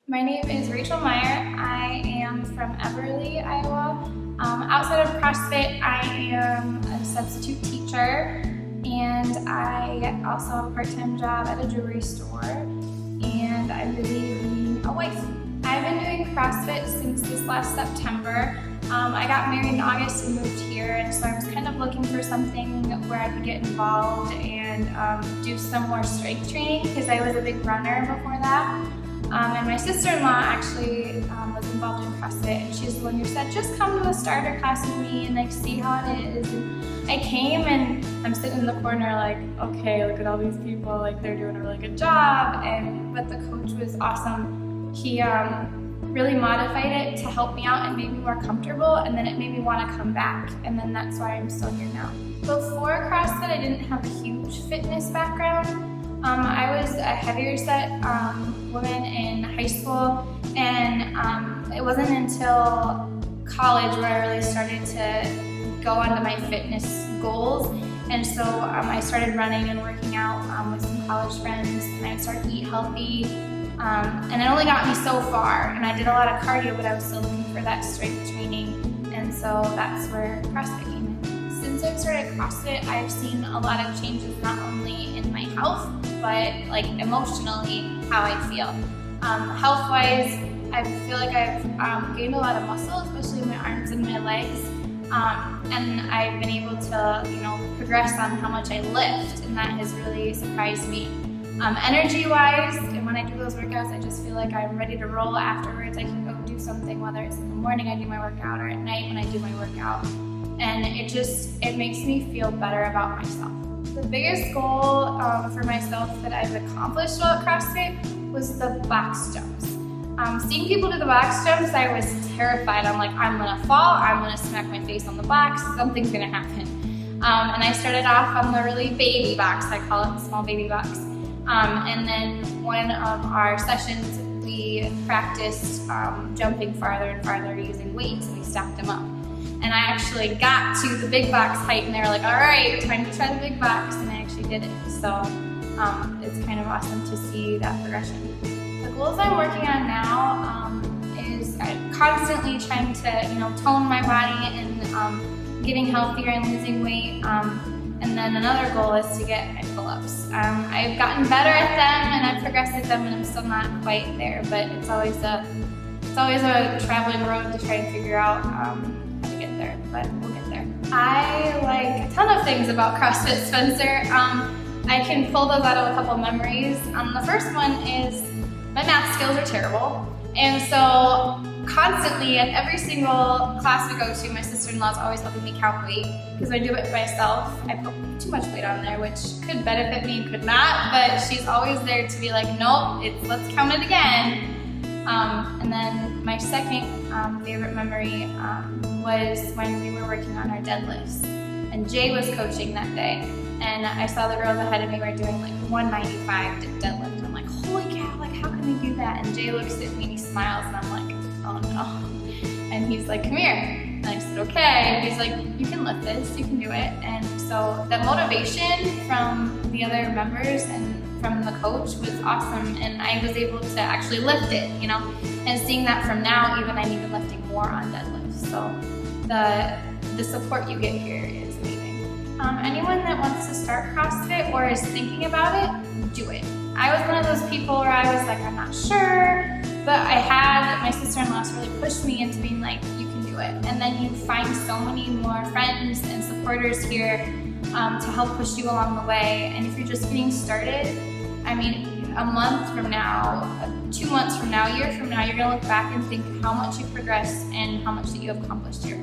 My name is Rachel Meyer. I am from Everly, Iowa. Outside of CrossFit, I am a substitute teacher, and I also have a part-time job at a jewelry store, and I believe being a wife. I've been doing CrossFit since this last September. I got married in August and moved here, and so I was kind of looking for something where I could get involved and do some more strength training because I was a big runner before that. And my sister-in-law actually was involved in CrossFit, and she's the one who said, just come to a starter class with me and like see how it is. And I came and I'm sitting in the corner like, okay, look at all these people, like they're doing a really good job. But the coach was awesome. He really modified it to help me out and made me more comfortable, and then it made me want to come back, and then that's why I'm still here now. Before CrossFit, I didn't have a huge fitness background. I was a heavier set woman in high school, and it wasn't until college where I really started to go onto my fitness goals. And so I started running and working out with some college friends, and I started to eat healthy. And it only got me so far, and I did a lot of cardio, but I was still looking for that strength training, and so that's where CrossFit came in. Since I've started CrossFit, I've seen a lot of changes, not only in my health, but like emotionally, how I feel. Health-wise, I feel like I've gained a lot of muscle, especially in my arms and my legs, and I've been able to, progress on how much I lift, and that has really surprised me. Energy-wise, and when I do those workouts, I just feel like I'm ready to roll afterwards. I can go do something, whether it's in the morning I do my workout or at night when I do my workout. And it makes me feel better about myself. The biggest goal for myself that I've accomplished while at CrossFit was the box jumps. Seeing people do the box jumps, I was terrified. I'm like, I'm gonna fall, I'm gonna smack my face on the box, something's gonna happen. And I started off on the really baby box, I call it the small baby box. And then one of our sessions, we practiced jumping farther and farther using weights, and we stacked them up. And I actually got to the big box height, and they were like, all right, time to try the big box, and I actually did it. So it's kind of awesome to see that progression. The goals I'm working on now is I'm constantly trying to, tone my body and getting healthier and losing weight. And then another goal is to get my pull-ups. I've gotten better at them, and I've progressed at them, and I'm still not quite there, but it's always a traveling road to try and figure out how to get there, but we'll get there. I like a ton of things about CrossFit, Spencer. I can pull those out of a couple memories. The first one is my math skills are terrible, and so constantly at every single class we go to, my sister-in-law is always helping me count weight, because when I do it myself, I put too much weight on there, which could benefit me and could not, but she's always there to be like, nope, let's count it again. And then my second favorite memory was when we were working on our deadlifts, and Jay was coaching that day, and I saw the girls ahead of me were doing like 195 deadlift. I'm like, holy cow, like how can they do that? And Jay looks at me and he smiles, and I'm like, oh no. And he's like, come here. And I said, okay. And he's like, you can lift this, you can do it. And so the motivation from the other members and from the coach was awesome, and I was able to actually lift it, and seeing that from now, even I'm even lifting more on deadlifts. So the support you get here is amazing. Anyone that wants to start CrossFit or is thinking about it, do it. I was one of those people where I was like, I'm not sure, but I had my sister-in-law really pushed me into being like, you can do it. And then you find so many more friends and supporters here to help push you along the way. And if you're just getting started, I mean, a month from now, 2 months from now, a year from now, you're gonna look back and think how much you've progressed and how much that you have accomplished here.